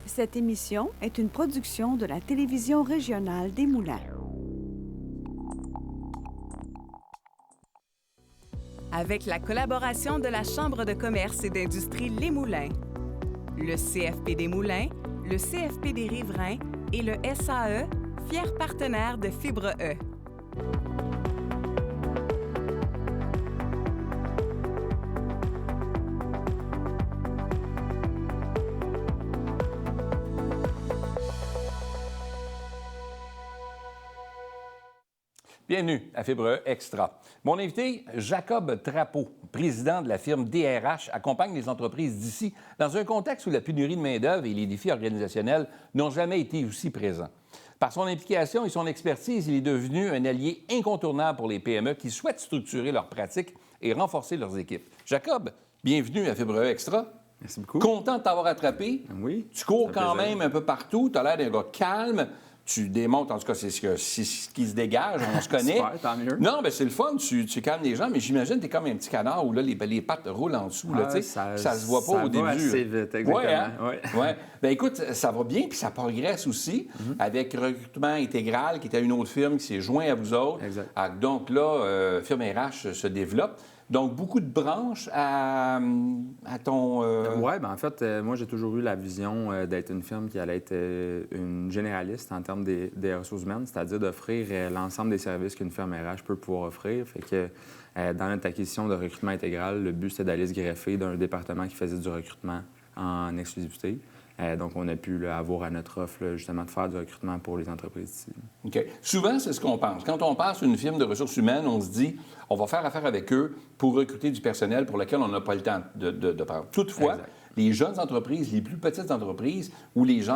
Cette émission est une production de la télévision régionale des Moulins. Avec la collaboration de la Chambre de commerce et d'industrie Les Moulins, le CFP des Moulins, le CFP des Riverains et le SAE, fiers partenaires de Fibre E. Bienvenue à Fibre E Extra. Mon invité, Jacob Trapeau, président de la firme DRH, accompagne les entreprises d'ici dans un contexte où la pénurie de main-d'œuvre et les défis organisationnels n'ont jamais été aussi présents. Par son implication et son expertise, il est devenu un allié incontournable pour les PME qui souhaitent structurer leurs pratiques et renforcer leurs équipes. Jacob, bienvenue à Fibre E Extra. Merci beaucoup. Content de t'avoir attrapé. Oui. Tu cours quand même un peu partout. Tu as l'air d'un gars calme. Tu démontres, en tout cas, c'est ce qui se dégage, on se connaît. Super, tant mieux. Non, bien, c'est le fun, tu calmes les gens, mais j'imagine que tu es comme un petit canard où là, les pattes roulent en dessous. Là, ça se voit pas au début. Ça va assez vite, exactement. Ouais, hein? Ouais. Ouais. Bien, écoute, ça va bien, puis ça progresse aussi avec Recrutement Intégral, qui était une autre firme qui s'est joint à vous autres. Exact. Donc là, firme RH se développe. Donc, beaucoup de branches à ton... Oui, bien en fait, moi, j'ai toujours eu la vision d'être une firme qui allait être une généraliste en termes des ressources humaines, c'est-à-dire d'offrir l'ensemble des services qu'une firme RH peut pouvoir offrir. Fait que dans notre acquisition de recrutement intégral, le but, c'était d'aller se greffer d'un département qui faisait du recrutement en exclusivité. Donc, on a pu avoir à notre offre, là, justement, de faire du recrutement pour les entreprises ici. OK. Souvent, c'est ce qu'on pense. Quand on passe une firme de ressources humaines, on se dit, on va faire affaire avec eux pour recruter du personnel pour lequel on n'a pas le temps de prendre. Toutefois, Exact. les jeunes entreprises, les plus petites entreprises ou les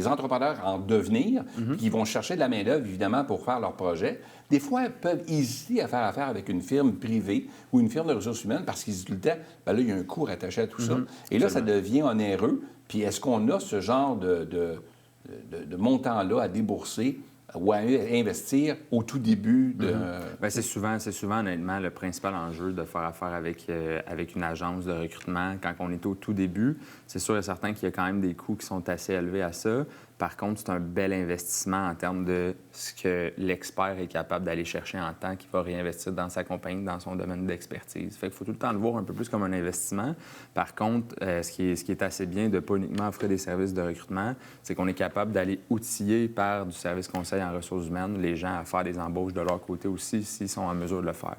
entrepreneurs en devenir, qui vont chercher de la main-d'œuvre, évidemment, pour faire leur projet, des fois, peuvent hésiter à faire affaire avec une firme privée ou une firme de ressources humaines parce qu'ils se disent tout le temps, bien là, il y a un coût rattaché à tout ça. Et là, ça devient onéreux. Puis est-ce qu'on a ce genre de montant-là à débourser ou à investir au tout début de... Bien, c'est souvent, honnêtement, le principal enjeu de faire affaire avec une agence de recrutement quand on est au tout début. C'est sûr et certain qu'il y a quand même des coûts qui sont assez élevés à ça. Par contre, c'est un bel investissement en termes de ce que l'expert est capable d'aller chercher en temps, qu'il va réinvestir dans sa compagnie, dans son domaine d'expertise. Fait qu'il faut tout le temps le voir un peu plus comme un investissement. Par contre, ce qui est assez bien de ne pas uniquement offrir des services de recrutement, c'est qu'on est capable d'aller outiller par du service conseil en ressources humaines les gens à faire des embauches de leur côté aussi, s'ils sont en mesure de le faire.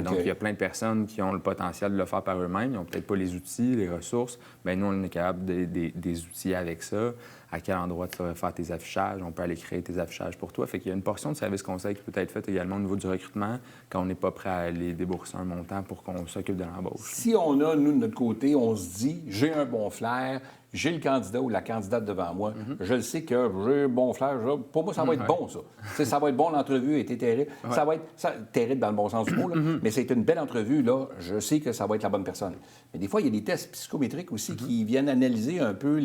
Donc, il y a plein de personnes qui ont le potentiel de le faire par eux-mêmes. Ils n'ont peut-être pas les outils, les ressources. Bien, nous, on est capable des outils avec ça. À quel endroit tu vas faire tes affichages. On peut aller créer tes affichages pour toi. Fait qu'il y a une portion de service conseil qui peut être faite également au niveau du recrutement quand on n'est pas prêt à aller débourser un montant pour qu'on s'occupe de l'embauche. Si on a, nous, de notre côté, on se dit, j'ai un bon flair, j'ai le candidat ou la candidate devant moi, je le sais que j'ai un bon flair, pour moi, ça va être bon, ça. Ça va être bon, l'entrevue a été terrible. Ça va être terrible dans le bon sens du mot, là, mais c'est une belle entrevue, là. Je sais que ça va être la bonne personne. Mais des fois, il y a des tests psychométriques aussi qui viennent analyser un peu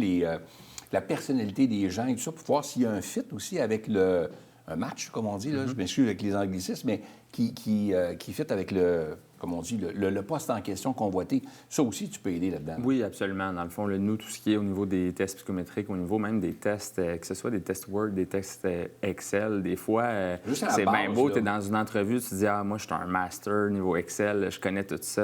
la personnalité des gens et tout ça, pour voir s'il y a un fit aussi avec un match, comme on dit, là, je m'excuse avec les anglicismes, mais qui fit avec comme on dit, le poste en question convoité. Ça aussi, tu peux aider là-dedans. Oui, absolument. Dans le fond, nous, tout ce qui est au niveau des tests psychométriques, au niveau même des tests, que ce soit des tests Word, des tests Excel, des fois, c'est bien beau, tu es dans une entrevue, tu te dis « Ah, moi, je suis un master niveau Excel, je connais tout ça.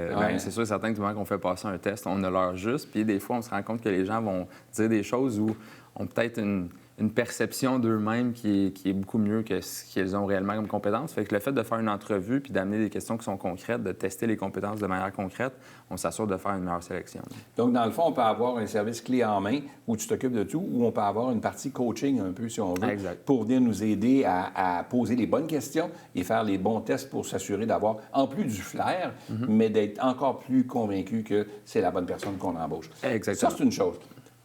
Bien, c'est sûr, certain que du moment qu'on fait passer un test, on a l'heure juste. Puis des fois, on se rend compte que les gens vont dire des choses où ont peut-être une perception d'eux-mêmes qui est beaucoup mieux que ce qu'ils ont réellement comme compétences. Fait que le fait de faire une entrevue puis d'amener des questions qui sont concrètes, de tester les compétences de manière concrète, on s'assure de faire une meilleure sélection. Donc, dans le fond, on peut avoir un service clé en main où tu t'occupes de tout, ou on peut avoir une partie coaching un peu, si on veut, pour venir nous aider à poser les bonnes questions et faire les bons tests pour s'assurer d'avoir, en plus du flair, mais d'être encore plus convaincu que c'est la bonne personne qu'on embauche. Exactement. Ça, c'est une chose.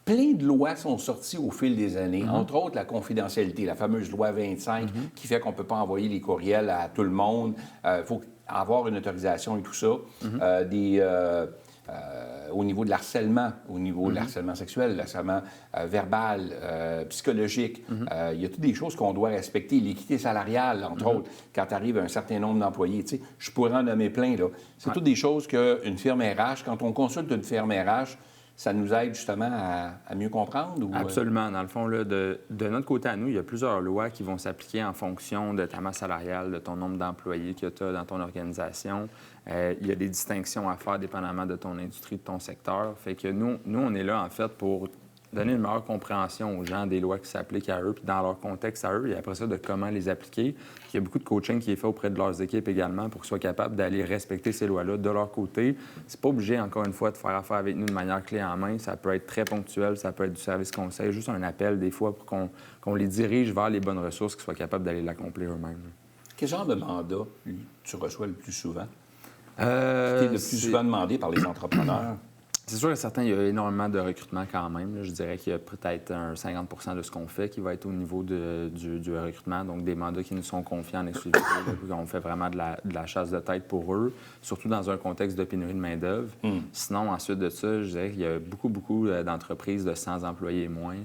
Plein de lois sont sorties au fil des années, entre autres la confidentialité, la fameuse loi 25 qui fait qu'on ne peut pas envoyer les courriels à tout le monde. Il faut avoir une autorisation et tout ça. Au niveau de l'harcèlement, au niveau de l'harcèlement sexuel, l'harcèlement verbal, psychologique, il y a toutes des choses qu'on doit respecter. L'équité salariale, entre autres, quand tu arrives à un certain nombre d'employés. Tu sais, je pourrais en nommer plein, là. C'est toutes des choses qu'une firme RH, quand on consulte une firme RH, ça nous aide justement à mieux comprendre? Ou... Absolument. Dans le fond, là, de notre côté à nous, il y a plusieurs lois qui vont s'appliquer en fonction de ta masse salariale, de ton nombre d'employés que tu as dans ton organisation. Il y a des distinctions à faire dépendamment de ton industrie, de ton secteur. Fait que nous, on est là, en fait, pour donner une meilleure compréhension aux gens des lois qui s'appliquent à eux, puis dans leur contexte à eux, et après ça, de comment les appliquer. Puis il y a beaucoup de coaching qui est fait auprès de leurs équipes également pour qu'ils soient capables d'aller respecter ces lois-là de leur côté. C'est pas obligé, encore une fois, de faire affaire avec nous de manière clé en main. Ça peut être très ponctuel, ça peut être du service conseil, juste un appel des fois pour qu'on les dirige vers les bonnes ressources, qu'ils soient capables d'aller l'accomplir eux-mêmes. Quel genre de mandat tu reçois le plus souvent? Qui est le plus souvent demandé par les entrepreneurs? C'est sûr que certains, il y a énormément de recrutement quand même. Là. Je dirais qu'il y a peut-être un 50 de ce qu'on fait qui va être au niveau du recrutement, donc des mandats qui nous sont confiés en exclusivité. On fait vraiment de la chasse de tête pour eux, surtout dans un contexte de pénurie de main-d'œuvre. Sinon, ensuite de ça, je dirais qu'il y a beaucoup d'entreprises de 100 employés et moins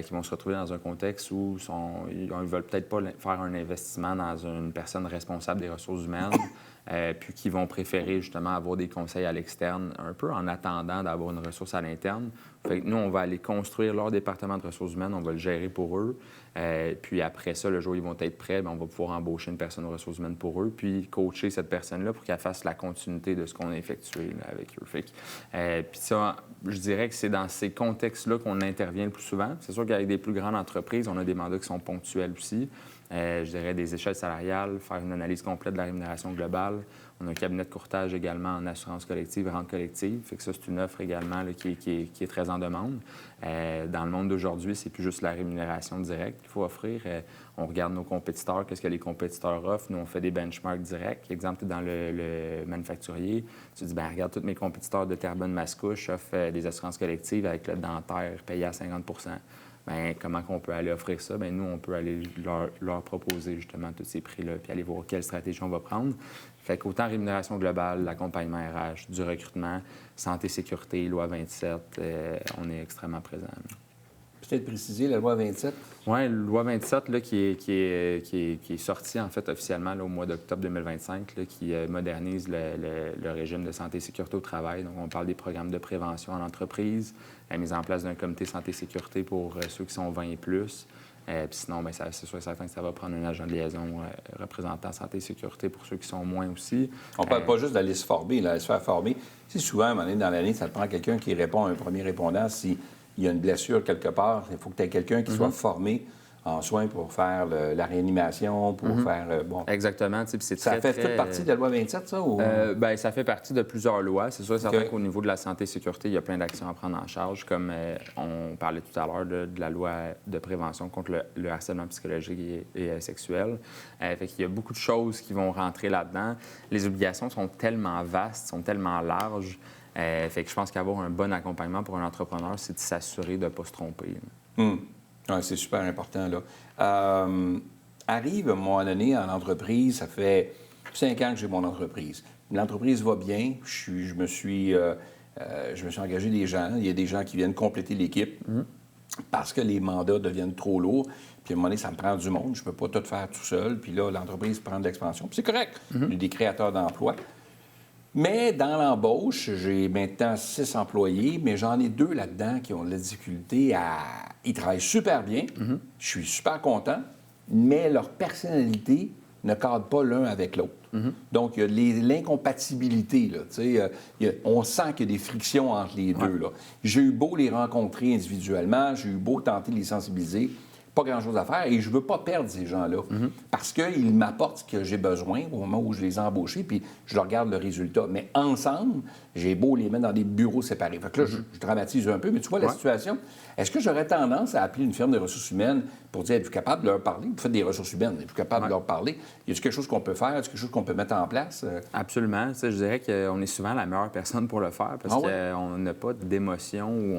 qui vont se retrouver dans un contexte où ils ne veulent peut-être pas faire un investissement dans une personne responsable des ressources humaines. Puis qui vont préférer justement avoir des conseils à l'externe, un peu en attendant d'avoir une ressource à l'interne. Fait que nous, on va aller construire leur département de ressources humaines, on va le gérer pour eux. Puis après ça, le jour où ils vont être prêts, bien, on va pouvoir embaucher une personne de ressources humaines pour eux, puis coacher cette personne-là pour qu'elle fasse la continuité de ce qu'on a effectué là, avec eux. Fait que, puis ça, je dirais que c'est dans ces contextes-là qu'on intervient le plus souvent. C'est sûr qu'avec des plus grandes entreprises, on a des mandats qui sont ponctuels aussi. Je dirais des échelles salariales, faire une analyse complète de la rémunération globale. On a un cabinet de courtage également en assurance collective et rente collective. Fait que ça, c'est une offre également là, qui est très en demande. Dans le monde d'aujourd'hui, c'est plus juste la rémunération directe qu'il faut offrir. On regarde nos compétiteurs, qu'est-ce que les compétiteurs offrent. Nous, on fait des benchmarks directs. Exemple, tu es dans le manufacturier. Tu dis, bien, regarde, tous mes compétiteurs de Terrebonne-Mascouche offrent des assurances collectives avec le dentaire payé à 50 Bien, comment on peut aller offrir ça? Bien, nous, on peut aller leur proposer justement tous ces prix-là, puis aller voir quelle stratégie on va prendre. Fait qu'autant rémunération globale, l'accompagnement RH, du recrutement, santé, sécurité, loi 27, on est extrêmement présent. Peut-être préciser la loi 27? Oui, la loi 27 là, qui est sortie en fait officiellement là, au mois d'octobre 2025, là, qui modernise le régime de santé et sécurité au travail. Donc, on parle des programmes de prévention en entreprise, la mise en place d'un comité santé-sécurité pour ceux qui sont 20 et plus. Puis sinon, bien, c'est sûr et certain que ça va prendre un agent de liaison représentant santé et sécurité pour ceux qui sont moins aussi. On ne parle pas juste d'aller se former, d'aller se faire former. C'est souvent, à un moment donné, dans l'année, ça te prend quelqu'un qui répond à un premier répondant. S'il y a une blessure quelque part, il faut que tu aies quelqu'un qui soit formé en soins pour faire la réanimation, pour faire... bon. Exactement. Ça fait toute partie de la loi 27, ça? Ou... Bien, ça fait partie de plusieurs lois. C'est sûr et certain qu'au niveau de la santé et sécurité, il y a plein d'actions à prendre en charge, comme on parlait tout à l'heure de la loi de prévention contre le harcèlement psychologique et sexuel. Fait qu'il y a beaucoup de choses qui vont rentrer là-dedans. Les obligations sont tellement vastes, sont tellement larges. Fait que je pense qu'avoir un bon accompagnement pour un entrepreneur, c'est de s'assurer de ne pas se tromper. Ouais, c'est super important, là. Arrive à un moment donné en entreprise, ça fait 5 ans que j'ai mon entreprise. L'entreprise va bien, je me suis engagé des gens. Il y a des gens qui viennent compléter l'équipe parce que les mandats deviennent trop lourds. Puis à un moment donné, ça me prend du monde. Je ne peux pas tout faire tout seul. Puis là, l'entreprise prend de l'expansion. Puis c'est correct. Il y a des créateurs d'emplois. Mais dans l'embauche, j'ai maintenant 6 employés, mais j'en ai 2 là-dedans qui ont de la difficulté à... Ils travaillent super bien, je suis super content, mais leur personnalité ne cadre pas l'un avec l'autre. Donc, il y a l'incompatibilité, là, on sent qu'il y a des frictions entre les deux. Là. J'ai eu beau les rencontrer individuellement, j'ai eu beau tenter de les sensibiliser, pas grand-chose à faire, et je ne veux pas perdre ces gens-là, parce qu'ils m'apportent ce que j'ai besoin au moment où je les ai embauchés, puis je leur regarde le résultat. Mais ensemble, j'ai beau les mettre dans des bureaux séparés. Fait que là, je dramatise un peu, mais tu vois la situation. Est-ce que j'aurais tendance à appeler une firme de ressources humaines pour dire, êtes-vous capable de leur parler? Vous faites des ressources humaines, êtes-vous capable de leur parler? Y a-t-il quelque chose qu'on peut faire? Y a-t-il quelque chose qu'on peut mettre en place? Absolument. Je dirais qu'on est souvent la meilleure personne pour le faire, parce qu'on n'a pas d'émotion ou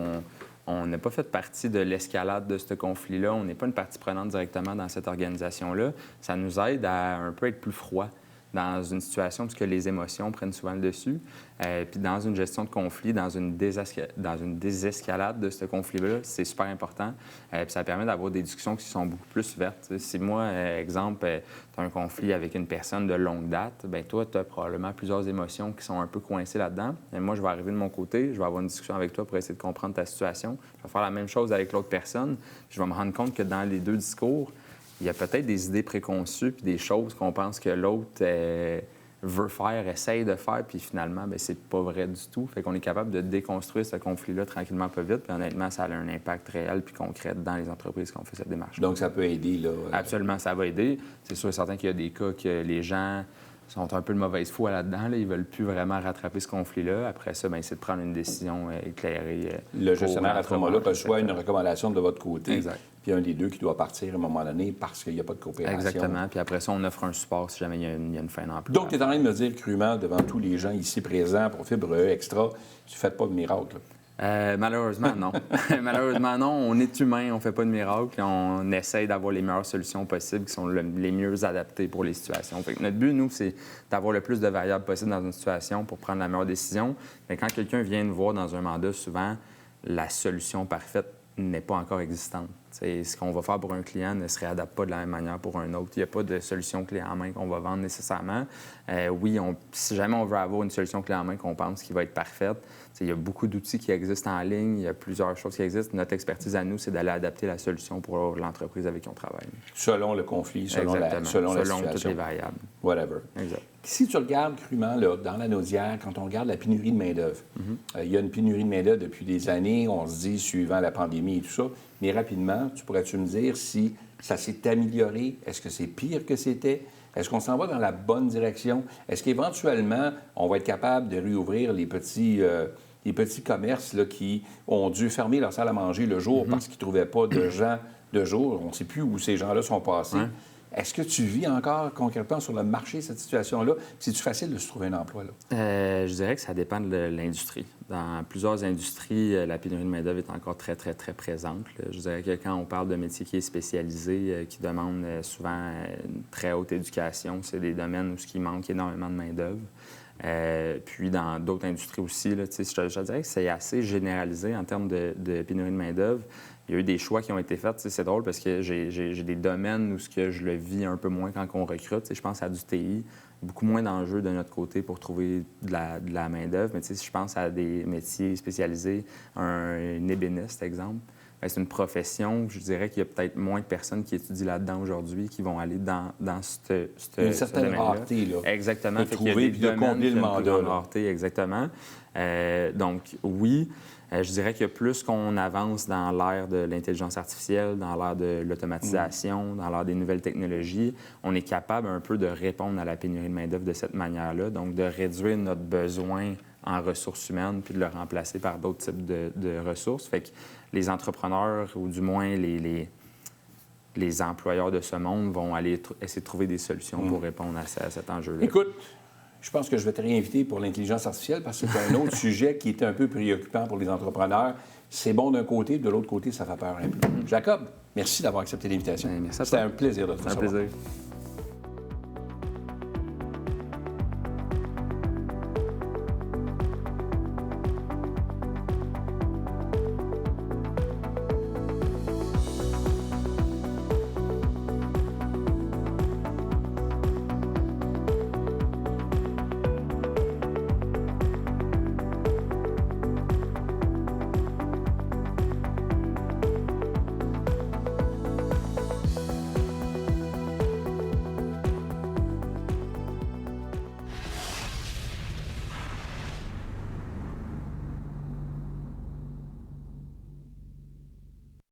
on n'a pas fait partie de l'escalade de ce conflit-là. On n'est pas une partie prenante directement dans cette organisation-là. Ça nous aide à un peu être plus froid. dans une situation où les émotions prennent souvent le dessus. Puis dans une gestion de conflit, dans une désescalade de ce conflit-là, c'est super important. Puis ça permet d'avoir des discussions qui sont beaucoup plus ouvertes. T'sais, si moi, exemple, tu as un conflit avec une personne de longue date, bien toi, tu as probablement plusieurs émotions qui sont un peu coincées là-dedans. Et moi, je vais arriver de mon côté, je vais avoir une discussion avec toi pour essayer de comprendre ta situation. Je vais faire la même chose avec l'autre personne. Je vais me rendre compte que dans les deux discours, il y a peut-être des idées préconçues puis des choses qu'on pense que l'autre veut faire, essaye de faire, puis finalement, bien, c'est pas vrai du tout. Fait qu'on est capable de déconstruire ce conflit-là tranquillement, pas vite, puis honnêtement, ça a un impact réel puis concret dans les entreprises qui ont fait cette démarche. Donc, ça peut aider, là? Absolument, ça va aider. C'est sûr et certain qu'il y a des cas que les gens sont un peu de mauvaise foi là-dedans. Là. Ils veulent plus vraiment rattraper ce conflit-là. Après ça, bien, c'est de prendre une décision éclairée. Le gestionnaire, à ce moment-là, reçoit une recommandation de votre côté. Exact. Puis un des deux qui doit partir à un moment donné parce qu'il n'y a pas de coopération. Exactement. Puis après ça, on offre un support si jamais il y a une fin d'emploi. Donc, tu es en train de me dire crûment, devant tous les gens ici présents pour Fibre Extra, tu ne fais pas de miracle. Malheureusement, non. Malheureusement, non. On est humain, on ne fait pas de miracle. On essaye d'avoir les meilleures solutions possibles qui sont les mieux adaptées pour les situations. Fait que notre but, nous, c'est d'avoir le plus de variables possibles dans une situation pour prendre la meilleure décision. Mais quand quelqu'un vient nous voir dans un mandat, souvent, la solution parfaite n'est pas encore existante. T'sais, ce qu'on va faire pour un client ne se réadapte pas de la même manière pour un autre. Il n'y a pas de solution clé en main qu'on va vendre nécessairement. Oui, si jamais on veut avoir une solution clé en main qu'on pense qui va être parfaite, il y a beaucoup d'outils qui existent en ligne, il y a plusieurs choses qui existent. Notre expertise à nous, c'est d'aller adapter la solution pour l'entreprise avec qui on travaille. Selon le conflit, selon la situation. Toutes les variables. Whatever. Exact. Si tu regardes crûment, là, dans la Naudière, quand on regarde la pénurie de main-d'œuvre, il y a une pénurie de main-d'œuvre depuis des années, on se dit, suivant la pandémie et tout ça, mais rapidement, pourrais-tu me dire si ça s'est amélioré? Est-ce que c'est pire que c'était? Est-ce qu'on s'en va dans la bonne direction? Est-ce qu'éventuellement, on va être capable de réouvrir les petits commerces là, qui ont dû fermer leur salle à manger le jour parce qu'ils ne trouvaient pas de gens de jour? On ne sait plus où ces gens-là sont passés. Ouais. Est-ce que tu vis encore concrètement sur le marché cette situation-là? C'est-tu facile de se trouver un emploi? Là? Je dirais que ça dépend de l'industrie. Dans plusieurs industries, la pénurie de main-d'œuvre est encore très, très, très présente. Là. Je dirais que quand on parle de métiers qui est spécialisé, qui demandent souvent une très haute éducation, c'est des domaines où il manque énormément de main-d'œuvre. Puis dans d'autres industries aussi, là, je dirais que c'est assez généralisé en termes de pénurie de main-d'œuvre. Il y a eu des choix qui ont été faits. C'est drôle parce que j'ai des domaines où je le vis un peu moins quand on recrute. Je pense à du TI, beaucoup moins d'enjeux de notre côté pour trouver de la main-d'œuvre. Mais si je pense à des métiers spécialisés, un ébéniste, exemple, c'est une profession, je dirais qu'il y a peut-être moins de personnes qui étudient là-dedans aujourd'hui qui vont aller dans ce une certaine rareté, là. Exactement. De trouver puis de combler le mandat. Rareté, exactement. Donc, oui. Je dirais que plus qu'on avance dans l'ère de l'intelligence artificielle, dans l'ère de l'automatisation, dans l'ère des nouvelles technologies, on est capable un peu de répondre à la pénurie de main-d'œuvre de cette manière-là, donc de réduire notre besoin en ressources humaines puis de le remplacer par d'autres types de ressources. Fait que les entrepreneurs, ou du moins les employeurs de ce monde, vont aller essayer de trouver des solutions pour répondre à cet enjeu-là. Écoute, je pense que je vais te réinviter pour l'intelligence artificielle parce que c'est un autre sujet qui est un peu préoccupant pour les entrepreneurs. C'est bon d'un côté, de l'autre côté, ça fait peur un peu. Jacob, merci d'avoir accepté l'invitation. Merci à toi. C'était un plaisir de te recevoir. Un plaisir.